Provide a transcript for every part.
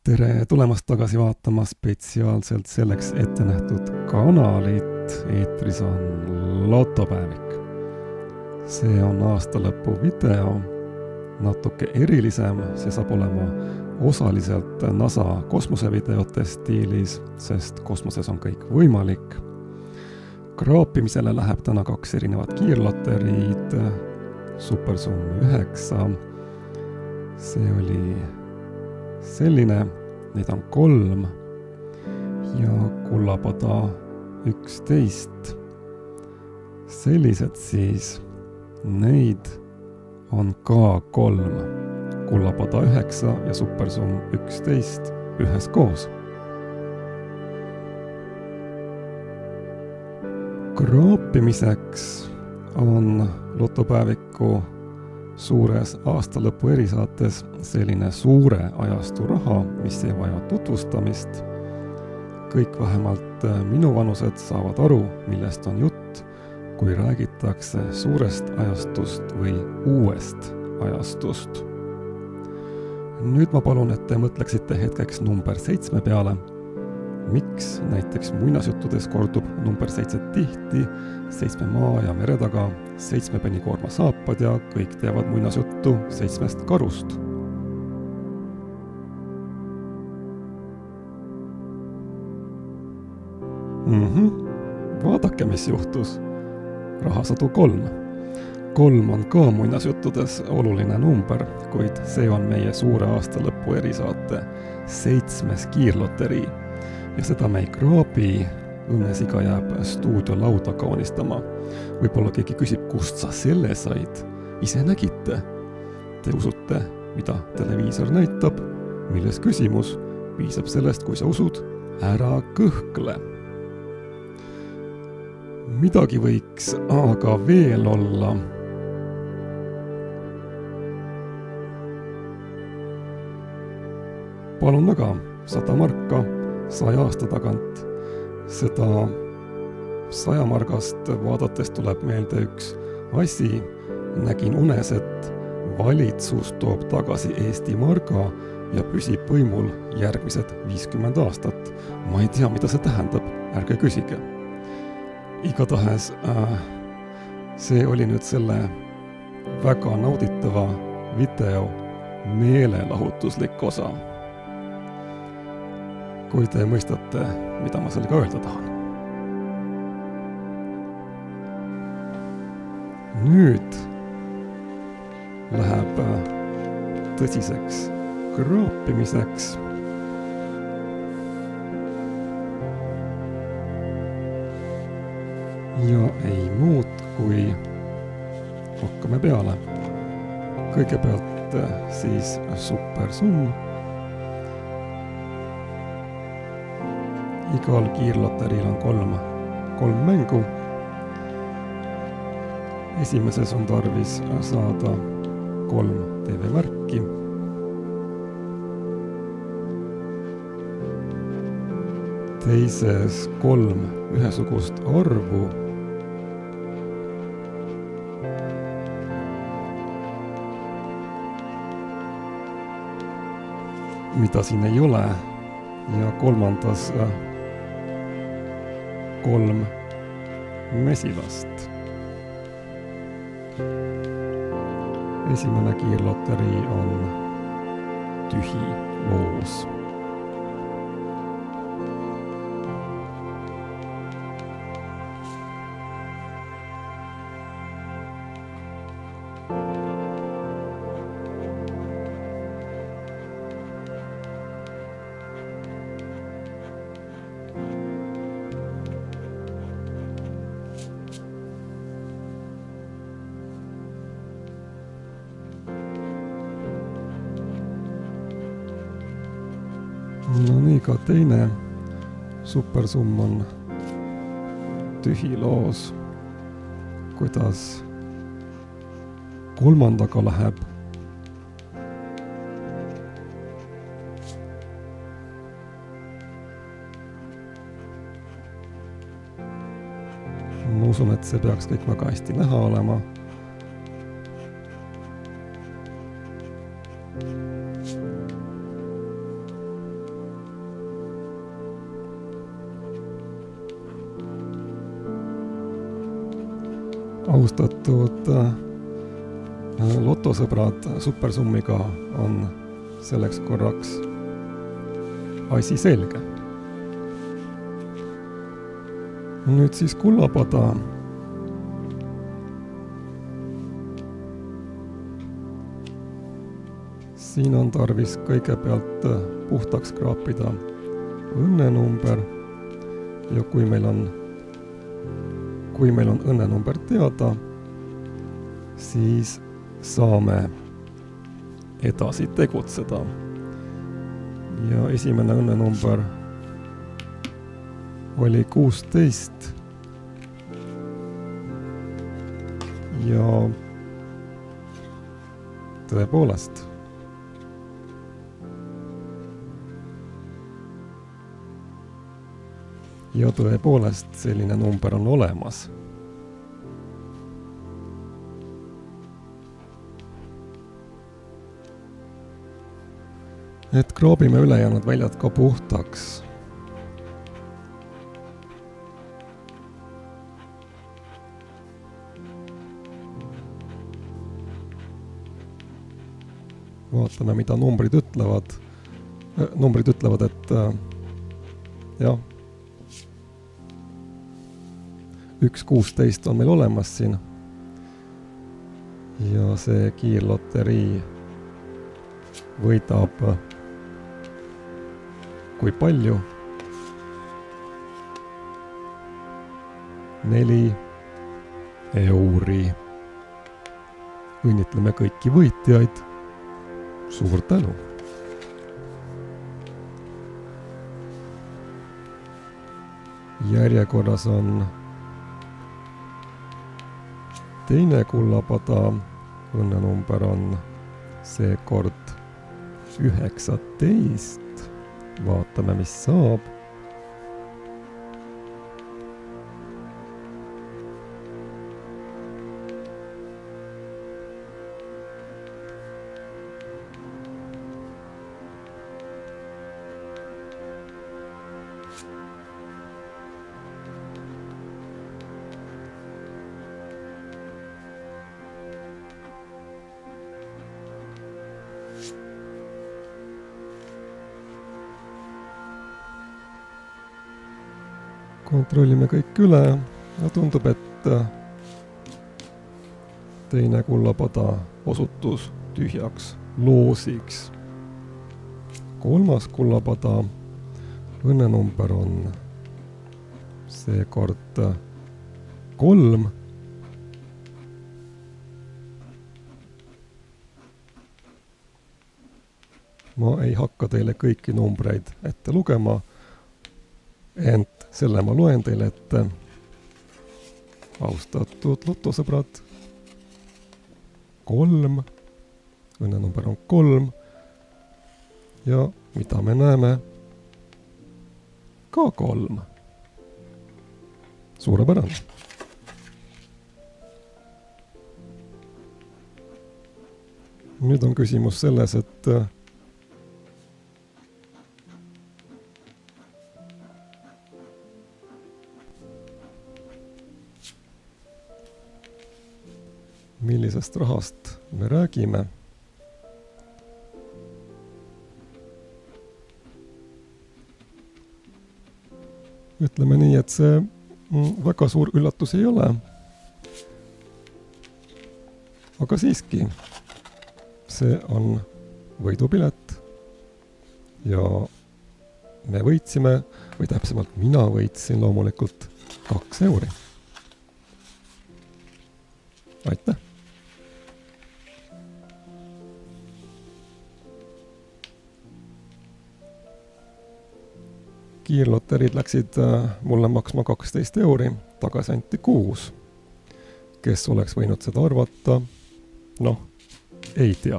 Tere tulemast tagasi vaatama spetsiaalselt selleks ette nähtud kanalit. Eetris on Lotopäevik. See on aastalõpu video, natuke erilisem, see saab olema osaliselt NASA kosmosevideote stiilis, sest kosmoses on kõik võimalik. Kraapimisele läheb täna 2 erinevat kiirloteriid, Supersum 9, see oli selline, neid on 3 ja Kullapada 11. Sellised siis, neid on ka 3. Kullapada 9 ja Supersum 11 üheskoos. Kraapimiseks on Lotopäeviku suures aastalõpu erisaates selline suure ajastu raha, mis ei vaja tutvustamist. Kõik vähemalt minuvanused saavad aru, millest on jutt, kui räägitakse suurest ajastust või uuest ajastust. Nüüd ma palun, et te mõtleksite hetkeks number 7 peale. Miks näiteks muinasjuttudes kordub number 7 tihti, 7 maa ja mere taga, 7 penikoorma saapad ja kõik teavad muinasjuttu 7 karust. Vaadake, mis juhtus. Rahasadu 3. 3 on ka muinasjuttudes oluline number, kuid see on meie suure aastalõpu erisaate 7. kiirloterii. Ja seda me ei kraabi, õnnesiga jääb stuudiolauda kaunistama. Võib-olla keegi küsib, kust sa selle said? Ise nägite. Te usute, mida televiisor näitab, milles küsimus, piisab sellest, kui sa usud, ära kõhkle. Midagi võiks aga veel olla. Palun väga, 100 marka 100 aasta tagant. Seda 100 margast vaadates tuleb meelde üks asi. Nägin unes, et valitsus toob tagasi Eesti marga ja püsib võimul järgmised 50 aastat. Ma ei tea, mida see tähendab, ärge küsige. Igatahes see oli nüüd selle väga nauditava video meelelahutuslik osa. Kui te mõistate, mida ma sellega öelda tahan. Nüüd läheb tõsiseks kraapimiseks. Ja ei muud, kui hakkame peale. Kõigepealt siis Supersum. Igal kiirloteriil on 3 mängu. Esimeses on tarvis saada 3 TV-märki. Teises 3 ühesugust arvu. Mida siin ei ole. Ja kolmandas 3 mesilast. Esimene kiirloteri on tühi loos. No nii, ka teine Supersum on tühi loos. Kuidas kolmandaga läheb? Ma usun, et see peaks kõik väga hästi näha olema. Austatud lotosõbrad, supersummiga on selleks korraks asi selge. Nüüd siis kullapada. Siin on tarvis kõigepealt puhtaks kraapida õnnenumber ja kui meil on õnnenumber teada, siis saame edasi tegutseda. Ja esimene õnnenumber oli 16 ja tõepoolest selline number on olemas. Et kraabime ülejäänud väljad ka puhtaks. Vaatame, mida numbrid ütlevad. Numbrid ütlevad, et jah, 1.16 on meil olemas siin. Ja see kiirloterii võidab kui palju? 4 euri. Õnnitleme kõiki võitjaid. Suur tänu! Järjekorras on teine kullapada. Õnnenumber on seekord 19. Vaatame, mis saab. Kontrollime kõik üle ja tundub, et teine kullapada osutus tühjaks loosiks. Kolmas kullapada õnnenumber on seekord 3. Ma ei hakka teile kõiki numbreid ette lugema, ent selle ma loen teile ette. Austatud lotosõbrad, 3, õnnenumber on 3 ja mida me näeme? Ka 3. Suurepärane. Nüüd on küsimus selles, et millisest rahast me räägime. Ütleme nii, et see väga suur üllatus ei ole. Aga siiski, see on võidupilet ja me võitsime, või täpsemalt mina võitsin loomulikult 2 euri. Aitäh! Kiirloterid läksid mulle maksma 12 euri, tagasi anti 6. Kes oleks võinud seda arvata? Noh, ei tea.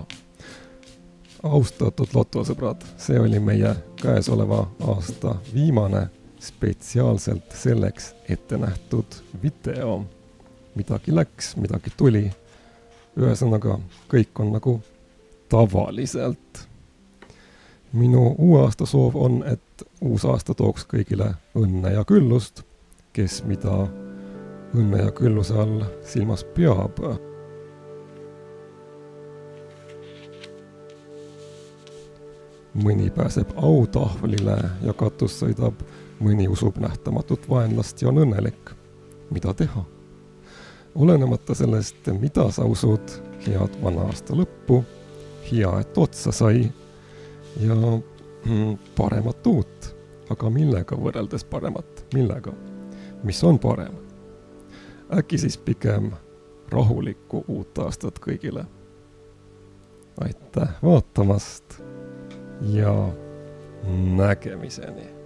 Austatud lotosõbrad, see oli meie käesoleva aasta viimane spetsiaalselt selleks ette nähtud video. Midagi läks, midagi tuli. Ühesõnaga, kõik on nagu tavaliselt. Minu uue aasta soov on, et uus aasta tooks kõigile õnne ja küllust, kes mida õnne ja külluse all silmas peab. Mõni pääseb autahvlile ja katus sõidab, mõni usub nähtamatut vaenlast ja on õnnelik. Mida teha? Olenemata sellest, mida sa usud, head vana aasta lõppu, hea, et otsa sai ja paremat uut. Aga millega võrreldes paremat? Millega? Mis on parem? Äkki siis pigem rahulikku uut aastat kõigile. Aitäh vaatamast ja nägemiseni!